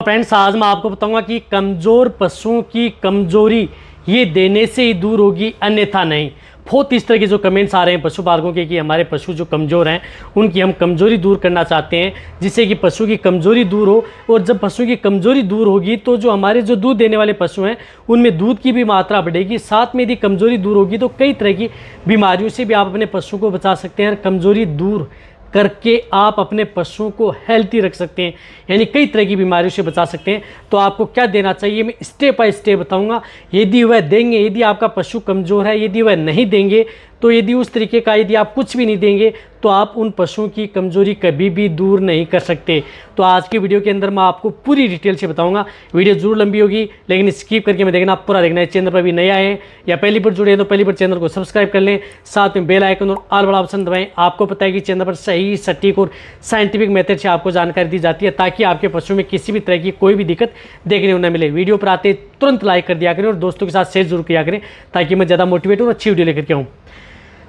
Friends, आज मैं आपको बताऊंगा कि कमज़ोर पशुओं की कमज़ोरी ये देने से ही दूर होगी, अन्यथा नहीं। बहुत इस तरह के जो कमेंट्स आ रहे हैं पशुपालकों के कि हमारे पशु जो कमज़ोर हैं उनकी हम कमज़ोरी दूर करना चाहते हैं, जिससे कि पशु की कमज़ोरी दूर हो। और जब पशु की कमज़ोरी दूर होगी तो जो हमारे जो दूध देने वाले पशु हैं उनमें दूध की भी मात्रा बढ़ेगी। साथ में यदि कमज़ोरी दूर होगी तो कई तरह की बीमारियों से भी आप अपने पशु को बचा सकते हैं। कमज़ोरी दूर करके आप अपने पशुओं को हेल्थी रख सकते हैं, यानी कई तरह की बीमारियों से बचा सकते हैं। तो आपको क्या देना चाहिए मैं स्टेप बाय स्टेप बताऊंगा। यदि वह देंगे, यदि आपका पशु कमज़ोर है, यदि वह नहीं देंगे, तो यदि उस तरीके का यदि आप कुछ भी नहीं देंगे तो आप उन पशुओं की कमज़ोरी कभी भी दूर नहीं कर सकते। तो आज की वीडियो के अंदर मैं आपको पूरी डिटेल से बताऊंगा। वीडियो जरूर लंबी होगी लेकिन स्किप करके मैं देखना, पूरा देखना है। चैनल पर भी नया है या पहली बार जुड़े हैं तो पहली बार चैनल को सब्सक्राइब कर लें, साथ में बेल आइकन और ऑल वाला ऑप्शन दबाएं। आपको पता है कि चैनल पर सही, सटीक और साइंटिफिक मेथड से आपको जानकारी दी जाती है ताकि आपके पशु में किसी भी तरह की कोई भी दिक्कत देखने को न मिले। वीडियो पर आते तुरंत लाइक कर दिया करें और दोस्तों के साथ शेयर जरूर किया करें ताकि मैं ज़्यादा मोटिवेट और अच्छी वीडियो लेकर के आऊँ।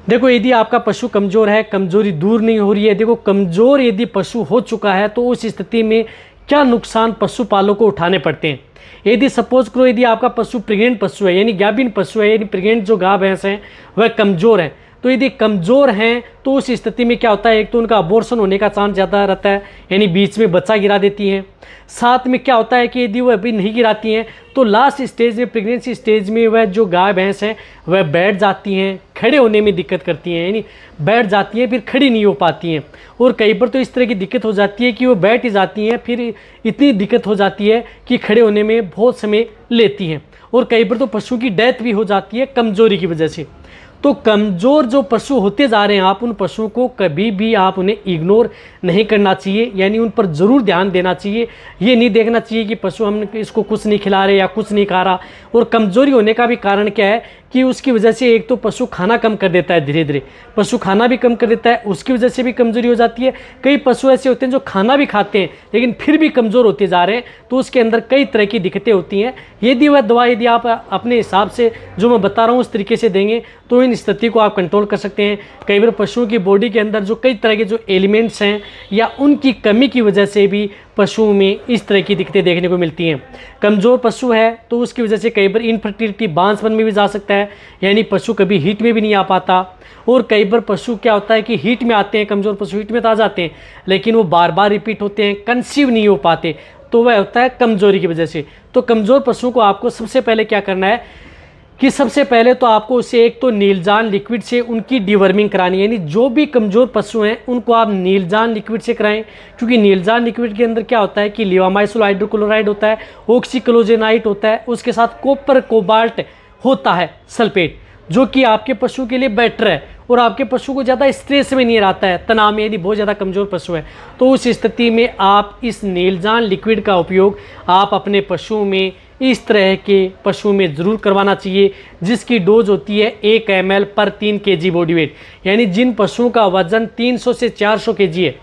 देखो, यदि आपका पशु कमज़ोर है, कमज़ोरी दूर नहीं हो रही है, देखो कमज़ोर यदि पशु हो चुका है तो उस स्थिति में क्या नुकसान पशुपालकों को उठाने पड़ते हैं। यदि सपोज करो यदि आपका पशु प्रेग्नेंट पशु है, यानी गाभिन पशु है, यानी प्रेग्नेंट जो गाय भैंस हैं वह कमज़ोर हैं, तो यदि कमज़ोर हैं तो उस स्थिति में क्या होता है, एक तो उनका अबॉर्शन होने का चांस ज़्यादा रहता है, यानी बीच में बच्चा गिरा देती हैं। साथ में क्या होता है कि यदि वह अभी नहीं गिराती हैं तो लास्ट स्टेज में, प्रेगनेंसी स्टेज में वह जो गाय भैंस हैं वह बैठ जाती हैं, खड़े होने में दिक्कत करती हैं, यानी बैठ जाती हैं फिर खड़ी नहीं हो पाती हैं। और कई बार तो इस तरह की दिक्कत हो जाती है कि वो बैठ ही जाती हैं, फिर इतनी दिक्कत हो जाती है कि खड़े होने में बहुत समय लेती हैं। और कई बार तो पशु की डेथ भी हो जाती है कमज़ोरी की वजह से। तो कमज़ोर जो पशु होते जा रहे हैं, आप उन पशुओं को कभी भी आप उन्हें इग्नोर नहीं करना चाहिए, यानी उन पर ज़रूर ध्यान देना चाहिए। ये नहीं देखना चाहिए कि पशु हम इसको कुछ नहीं खिला रहे या कुछ नहीं खा रहा। और कमज़ोरी होने का भी कारण क्या है कि उसकी वजह से एक तो पशु खाना कम कर देता है, धीरे धीरे पशु खाना भी कम कर देता है, उसकी वजह से भी कमज़ोरी हो जाती है। कई पशु ऐसे होते हैं जो खाना भी खाते हैं लेकिन फिर भी कमज़ोर होते जा रहे हैं, तो उसके अंदर कई तरह की दिक्कतें होती हैं। यदि वह दवा यदि आप अपने हिसाब से जो मैं बता रहा हूँ उस तरीके से देंगे तो इन स्थिति को आप कंट्रोल कर सकते हैं। कई बार पशुओं की बॉडी के अंदर जो कई तरह के जो एलिमेंट्स हैं या उनकी कमी की वजह से भी पशुओं में इस तरह की दिक्कतें देखने को मिलती हैं। कमज़ोर पशु है तो उसकी वजह से कई बार इनफर्टिलिटी, बांझपन में भी जा सकता है, यानी पशु कभी हीट में भी नहीं आ पाता। और कई बार पशु क्या होता है कि हीट में आते हैं, कमज़ोर पशु हीट में तो आ जाते हैं लेकिन वो बार बार रिपीट होते हैं, कंसीव नहीं हो पाते, तो वह होता है कमज़ोरी की वजह से। तो कमज़ोर पशुओं को आपको सबसे पहले क्या करना है कि सबसे पहले तो आपको उसे एक तो नीलजान लिक्विड से उनकी डिवर्मिंग करानी है, यानी जो भी कमज़ोर पशु हैं उनको आप नीलजान लिक्विड से कराएं। क्योंकि नीलजान लिक्विड के अंदर क्या होता है कि लिवामाइसिल हाइड्रोक्लोराइड होता है, ऑक्सीक्लोजेनाइट होता है, उसके साथ कॉपर कोबाल्ट होता है सल्फेट, जो कि आपके पशु के लिए बेटर है और आपके पशु को ज़्यादा स्ट्रेस में नहीं रहता है, तनाव में। यदि बहुत ज़्यादा कमज़ोर पशु है तो उस स्थिति में आप इस नीलजान लिक्विड का उपयोग आप अपने पशुओं में, इस तरह के पशुओं में ज़रूर करवाना चाहिए, जिसकी डोज होती है 1 ml पर 3 kg बॉडी वेट। यानी जिन पशुओं का वजन 300 से 400 kg है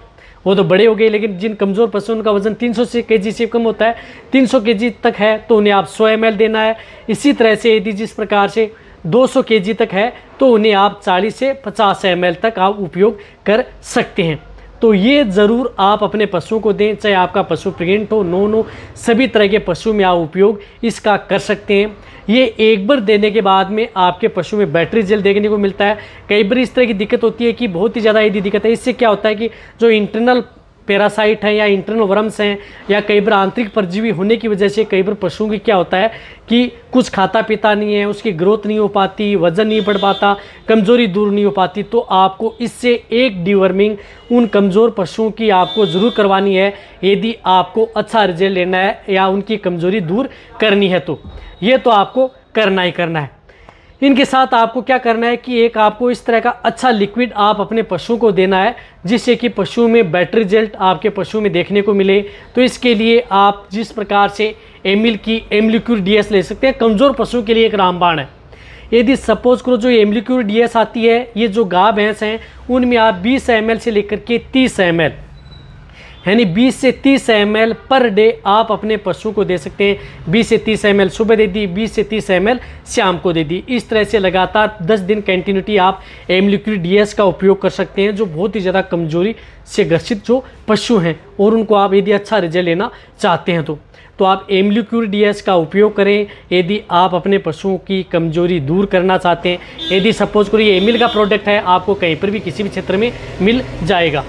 वो तो बड़े हो गए, लेकिन जिन कमज़ोर पशुओं का वजन 300 से kg से कम होता है, 300 kg तक है तो उन्हें आप 100 ml देना है। इसी तरह से यदि जिस प्रकार से 200 kg तक है तो उन्हें आप 40 से 50 ml तक आप उपयोग कर सकते हैं। तो ये ज़रूर आप अपने पशुओं को दें, चाहे आपका पशु प्रेग्नेंट हो, नॉन हो, सभी तरह के पशु में आप उपयोग इसका कर सकते हैं। ये एक बार देने के बाद में आपके पशु में बैटरी जेल देखने को मिलता है। कई बार इस तरह की दिक्कत होती है कि बहुत ही ज़्यादा यदि दिक्कत है, इससे क्या होता है कि जो इंटरनल पैरासाइट है या इंटरनल वर्म्स हैं या कई बार आंतरिक परजीवी होने की वजह से कई बार पशुओं की क्या होता है कि कुछ खाता पीता नहीं है, उसकी ग्रोथ नहीं हो पाती, वजन नहीं बढ़ पाता, कमज़ोरी दूर नहीं हो पाती। तो आपको इससे एक डिवर्मिंग उन कमज़ोर पशुओं की आपको ज़रूर करवानी है यदि आपको अच्छा रिजल्ट लेना है या उनकी कमज़ोरी दूर करनी है। तो ये तो आपको करना ही करना है। इनके साथ आपको क्या करना है कि एक आपको इस तरह का अच्छा लिक्विड आप अपने पशुओं को देना है जिससे कि पशुओं में बेटर रिजल्ट आपके पशु में देखने को मिले। तो इसके लिए आप जिस प्रकार से एमिल की एमलिक्यूर डीएस ले सकते हैं, कमज़ोर पशुओं के लिए एक रामबाण है। यदि सपोज करो जो एमलिक्यूर डीएस आती है, ये जो गाय भैंस हैं उनमें आप 20 ml से लेकर के 30 ml, यानी 20 से 30 ml पर डे आप अपने पशु को दे सकते हैं। 20 से 30 ml सुबह दे दी, 20 से 30 ml शाम को दे दी। इस तरह से लगातार 10 दिन कंटिन्यूटी आप एमलिक्यूर डीएस का उपयोग कर सकते हैं, जो बहुत ही ज़्यादा कमजोरी से ग्रसित जो पशु हैं और उनको आप यदि अच्छा रिजल्ट लेना चाहते हैं तो। तो आप एम्लिक्यूर DS का उपयोग करें यदि आप अपने पशुओं की कमजोरी दूर करना चाहते हैं। यदि सपोज करो ये एमिल का प्रोडक्ट है, आपको कहीं पर भी किसी भी क्षेत्र में मिल जाएगा,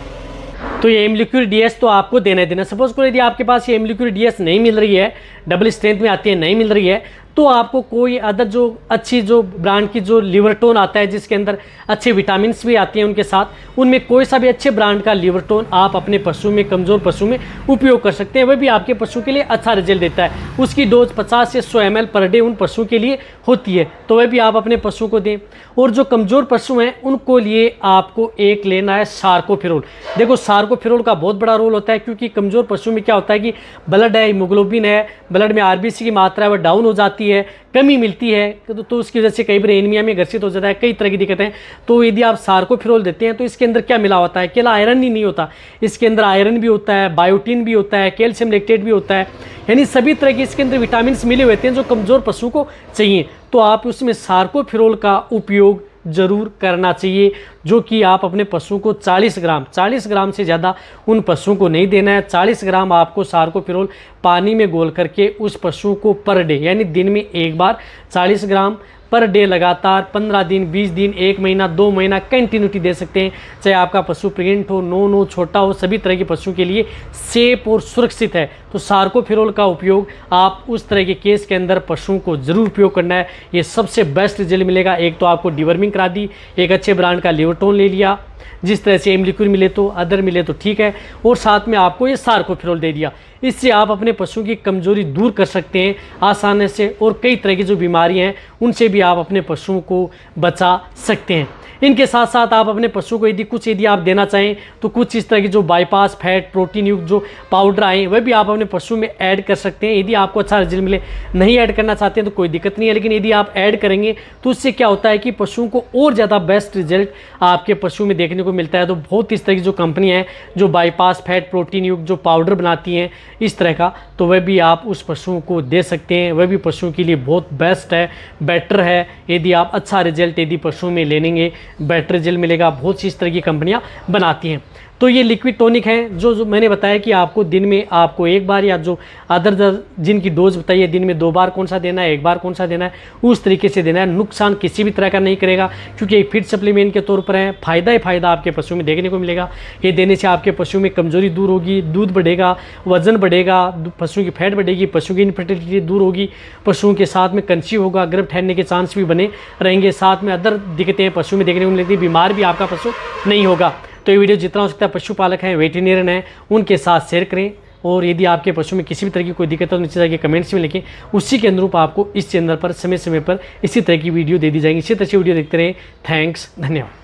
तो ये एम्लिक्यूर DS तो आपको देना। सपोज करो यदि आपके पास ये एम्लिक्यूर DS नहीं मिल रही है, डबल स्ट्रेंथ में आती है, नहीं मिल रही है, तो आपको कोई अदर जो अच्छी जो ब्रांड की जो लिवरटोन आता है जिसके अंदर अच्छे विटामिन्स भी आती हैं उनके साथ, उनमें कोई सा भी अच्छे ब्रांड का लिवरटोन आप अपने पशु में, कमज़ोर पशु में उपयोग कर सकते हैं। वह भी आपके पशु के लिए अच्छा रिजल्ट देता है। उसकी डोज 50 से 100 ml पर डे उन पशुओं के लिए होती है, तो वह भी आप अपने पशु को दें। और जो कमज़ोर पशु हैं उनको लिए आपको एक लेना है सार्कोफेरोल। देखो सार्कोफेरोल का बहुत बड़ा रोल होता है, क्योंकि कमज़ोर पशु में क्या होता है कि ब्लड है, हीमोग्लोबिन है, ब्लड में RBC की मात्रा है वह डाउन हो जाती है, कमी मिलती है, तो उसकी वजह से कई बार एनीमिया में ग्रसित हो जाता है, कई तरह की दिक्कतें। तो यदि आप सार्कोफेरोल देते हैं तो इसके अंदर क्या मिला होता है, केवल आयरन ही नहीं होता, इसके अंदर आयरन भी होता है, बायोटीन भी होता है, कैल्शियम लैक्टेट भी होता है, यानी सभी तरह के इसके अंदर विटामिन मिले हुए हैं जो कमज़ोर पशु को चाहिए। तो आप उसमें सार्कोफेरोल का उपयोग ज़रूर करना चाहिए, जो कि आप अपने पशु को 40 ग्राम से ज़्यादा उन पशुओं को नहीं देना है। 40 ग्राम आपको सार्कोफेरोल पानी में घोल करके उस पशु को पर डे, यानी दिन में एक बार 40 ग्राम पर डे लगातार 15 दिन, 20 दिन, 1 महीना, 2 महीना कंटिन्यूटी दे सकते हैं। चाहे आपका पशु प्रेग्नेंट हो, नॉन हो, छोटा हो, सभी तरह के पशु के लिए सेफ और सुरक्षित है। तो सार्कोफेरोल का उपयोग आप उस तरह के केस के अंदर पशुओं को ज़रूर उपयोग करना है। ये सबसे बेस्ट रिजल्ट मिलेगा। एक तो आपको डिवर्मिंग करा दी, एक अच्छे ब्रांड का लिवरटोन ले लिया, जिस तरह से एम्लिक्यूर मिले तो, अदर मिले तो ठीक है, और साथ में आपको ये सार्कोफेरोल दे दिया। इससे आप अपने पशु की कमजोरी दूर कर सकते हैं आसानी से, और कई तरह की जो बीमारियां हैं उनसे भी आप अपने पशुओं को बचा सकते हैं। इनके साथ साथ आप अपने पशु को यदि आप देना चाहें तो कुछ इस तरह की जो बाईपास फैट प्रोटीन युक्त जो पाउडर आए वह भी आप अपने पशु में ऐड कर सकते हैं। यदि आपको अच्छा रिजल्ट मिले, नहीं ऐड करना चाहते हैं तो कोई दिक्कत नहीं है, लेकिन यदि आप ऐड करेंगे तो उससे क्या होता है कि पशुओं को और ज़्यादा बेस्ट रिजल्ट आपके पशु में देखने को मिलता है। तो बहुत इस तरह की जो कंपनियाँ हैं जो बाईपास फैट प्रोटीन युक्त जो पाउडर बनाती हैं इस तरह का, तो वह भी आप उस पशुओं को दे सकते हैं। वह भी पशुओं के लिए बहुत बेस्ट है, बेटर है। यदि आप अच्छा रिजल्ट यदि पशुओं में लेंगे, बेटर रिजल्ट मिलेगा। बहुत सी इस तरह की कंपनियां बनाती हैं। तो ये लिक्विड टॉनिक हैं जो मैंने बताया कि आपको दिन में आपको एक बार, या जो अदर जिनकी डोज बताइए दिन में 2 बार कौन सा देना है, 1 बार कौन सा देना है, उस तरीके से देना है। नुकसान किसी भी तरह का नहीं करेगा, क्योंकि एक फिट सप्लीमेंट के तौर पर है। फ़ायदा ही फ़ायदा आपके पशु में देखने को मिलेगा। ये देने से आपके पशु में कमजोरी दूर होगी, दूध बढ़ेगा, वजन बढ़ेगा, पशु की फैट बढ़ेगी, पशु की इनफर्टिलिटी दूर होगी, पशुओं के साथ में कंसीव होगा, गर्भ ठहरने के चांस भी बने रहेंगे। साथ में अदर दिक्कतें पशु में देखने को मिलती, बीमार भी आपका पशु नहीं होगा। तो ये वीडियो जितना हो सकता है पशुपालक हैं, वेटरनरियन हैं, उनके साथ शेयर करें। और यदि आपके पशु में किसी भी तरह की कोई दिक्कत हो नीचे जाके कमेंट्स में लिखें, उसी के अनुरूप आपको इस चैनल पर समय समय पर इसी तरह की वीडियो दे दी जाएगी। इसी तरह से वीडियो देखते रहें। थैंक्स, धन्यवाद।